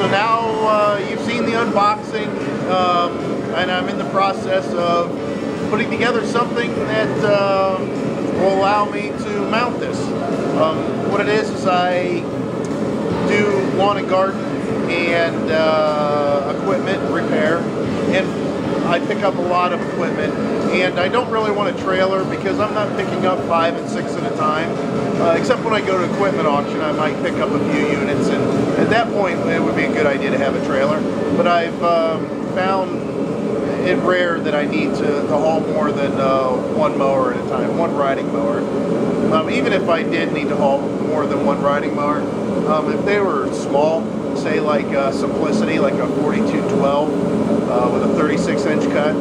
So now you've seen the unboxing, and I'm in the process of putting together something that will allow me to mount this. What it is I do lawn and garden and equipment repair, and I pick up a lot of equipment, and I don't really want a trailer because I'm not picking up 5 and 6 at a time, except when I go to equipment auction I might pick up a few units, and at that point it would be a good idea to have a trailer. But I've found it rare that I need to haul more than one mower at a time, one riding mower. Even if I did need to haul more than one riding mower, if they were small, say like Simplicity, like a 4212 with a 36-inch cut,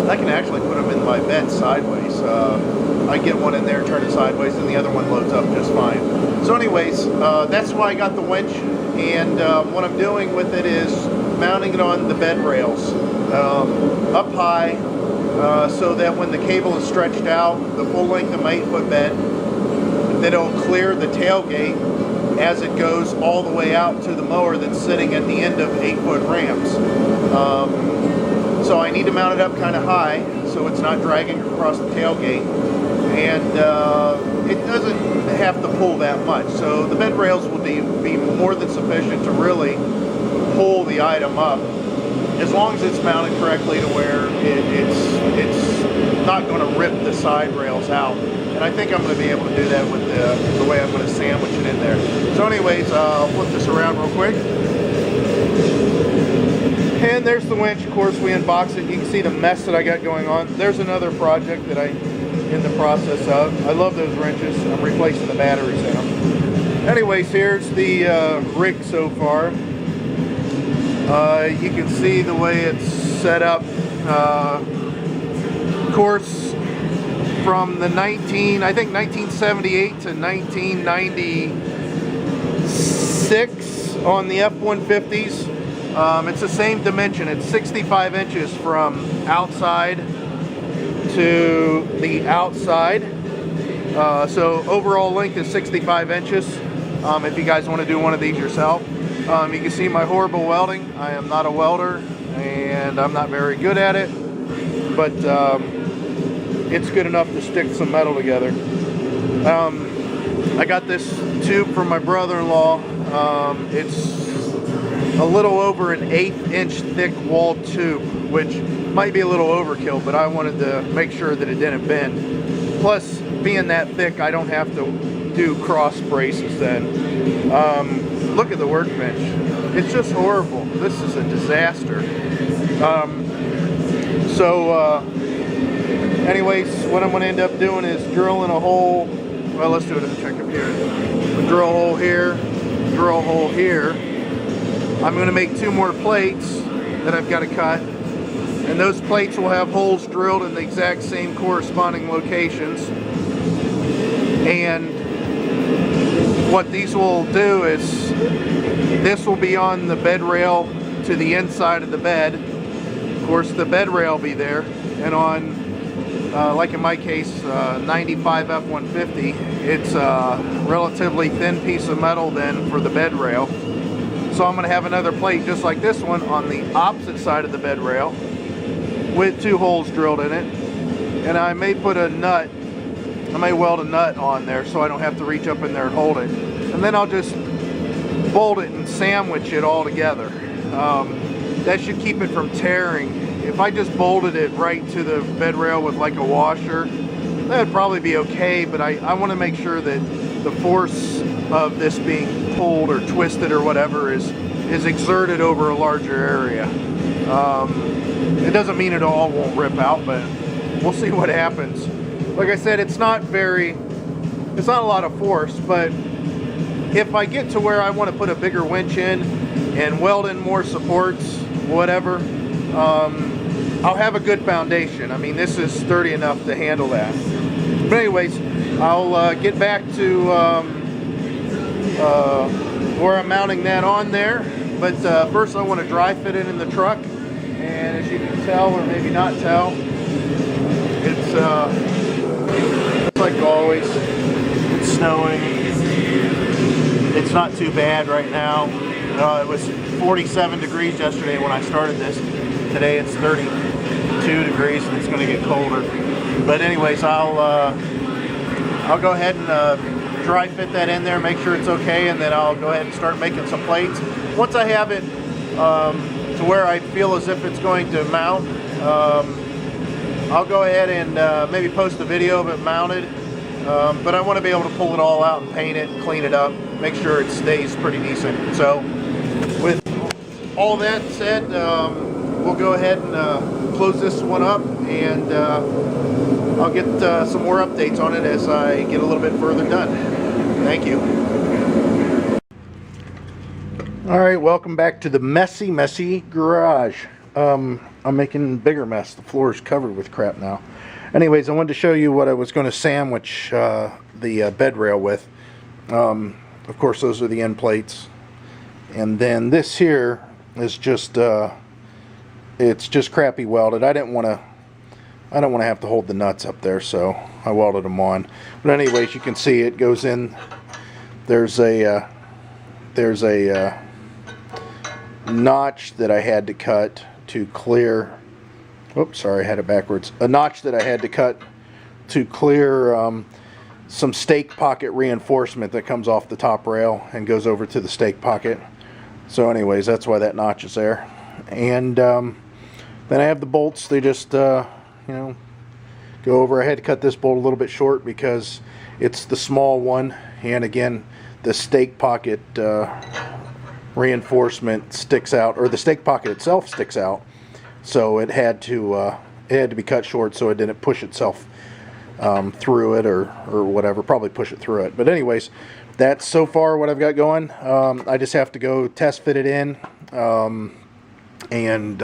I can actually put them in my bed sideways. I get one in there, turn it sideways, and the other one loads up just fine. So anyways, that's why I got the winch, and what I'm doing with it is mounting it on the bed rails up high, so that when the cable is stretched out the full length of my 8-foot bed, that it'll clear the tailgate as it goes all the way out to the mower that's sitting at the end of 8-foot ramps. So I need to mount it up kind of high so it's not dragging across the tailgate, and it doesn't have to pull that much. So the bed rails will be more than sufficient to really pull the item up, as long as it's mounted correctly to where it's not going to rip the side rails out. And I think I'm going to be able to do that with the way I'm going to sandwich it in there. So anyways, I'll flip this around real quick. And there's the winch. Of course, we unboxed it. You can see the mess that I got going on. There's another project that I'm in the process of. I love those wrenches. I'm replacing the batteries in them. Anyways, here's the rig so far. You can see the way it's set up. Of course, from the 1978 to 1996 on the F150s. It's the same dimension. It's 65 inches from outside to the outside. So overall length is 65 inches. If you guys want to do one of these yourself. You can see my horrible welding. I am not a welder, and I'm not very good at it, but it's good enough to stick some metal together. I got this tube from my brother-in-law. It's a little over an 1/8-inch thick walled tube, which might be a little overkill, but I wanted to make sure that it didn't bend. Plus, being that thick, I don't have to do cross braces then. Look at the workbench. It's just horrible. This is a disaster. Anyways, what I'm going to end up doing is drilling a hole. Well, let's do it in the check up here. Drill a hole here, drill a hole here. I'm going to make 2 more plates that I've got to cut, and those plates will have holes drilled in the exact same corresponding locations. And what these will do is, this will be on the bed rail to the inside of the bed. Of course, the bed rail will be there, and on like in my case, 95 F150, it's a relatively thin piece of metal then for the bed rail. So I'm going to have another plate just like this one on the opposite side of the bed rail with 2 holes drilled in it. And I may put a nut, I may weld a nut on there so I don't have to reach up in there and hold it. And then I'll just bolt it and sandwich it all together. That should keep it from tearing. If I just bolted it right to the bed rail with like a washer, that would probably be okay, but I want to make sure that the force of this being pulled or twisted or whatever is exerted over a larger area. It doesn't mean it all won't rip out, but we'll see what happens. Like I said, it's not a lot of force, but if I get to where I want to put a bigger winch in and weld in more supports, whatever, I'll have a good foundation. I mean, this is sturdy enough to handle that. But anyways, I'll get back to where I'm mounting that on there. But first I want to dry fit it in the truck. And as you can tell, or maybe not tell, it's like always, it's snowing. It's not too bad right now. It was 47 degrees yesterday when I started this. Today it's 32 degrees and it's going to get colder. But anyways, I'll go ahead and dry fit that in there, make sure it's okay, and then I'll go ahead and start making some plates. Once I have it to where I feel as if it's going to mount, I'll go ahead and maybe post a video of it mounted. But I want to be able to pull it all out and paint it, clean it up, make sure it stays pretty decent. So with all that said, we'll go ahead and close this one up, and I'll get some more updates on it as I get a little bit further done. Thank you. Alright, welcome back to the messy garage. I'm making a bigger mess. The floor is covered with crap now. Anyways, I wanted to show you what I was going to sandwich the bed rail with. Of course, those are the end plates. And then this here is just it's just crappy welded. I don't want to have to hold the nuts up there, so I welded them on. But anyways, you can see it goes in. There's a notch that I had to cut to clear. Oops, sorry, I had it backwards. A notch that I had to cut to clear some stake pocket reinforcement that comes off the top rail and goes over to the stake pocket. So anyways, that's why that notch is there. And then I have the bolts. They just you know, go over. I had to cut this bolt a little bit short because it's the small one, and again, the stake pocket reinforcement sticks out, or the stake pocket itself sticks out. So it had to be cut short so it didn't push itself through it or whatever. Probably push it through it. But anyways, that's so far what I've got going. I just have to go test fit it in and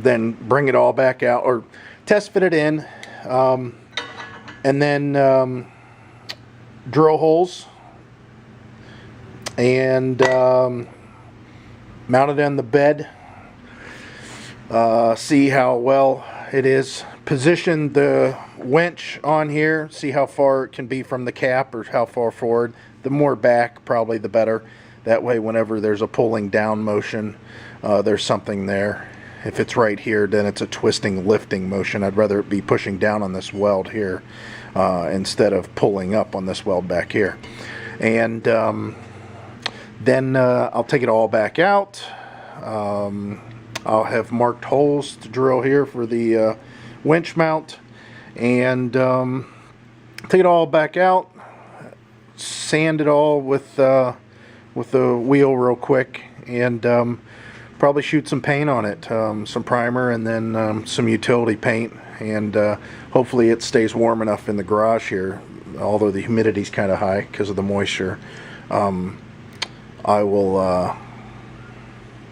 then bring it all back out, or test fit it in, and then drill holes and mount it on the bed. See how well it is. Position the winch on here, see how far it can be from the cap or how far forward. The more back, probably the better. That way whenever there's a pulling down motion, there's something there. If it's right here, then it's a twisting, lifting motion. I'd rather it be pushing down on this weld here instead of pulling up on this weld back here. And then I'll take it all back out. I'll have marked holes to drill here for the winch mount, and take it all back out, sand it all with the wheel real quick, and probably shoot some paint on it, some primer, and then some utility paint, and hopefully it stays warm enough in the garage here, although the humidity's kind of high because of the moisture. I will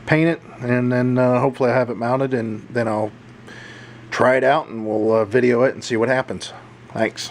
paint it, and then hopefully I have it mounted, and then I'll try it out and we'll video it and see what happens. Thanks.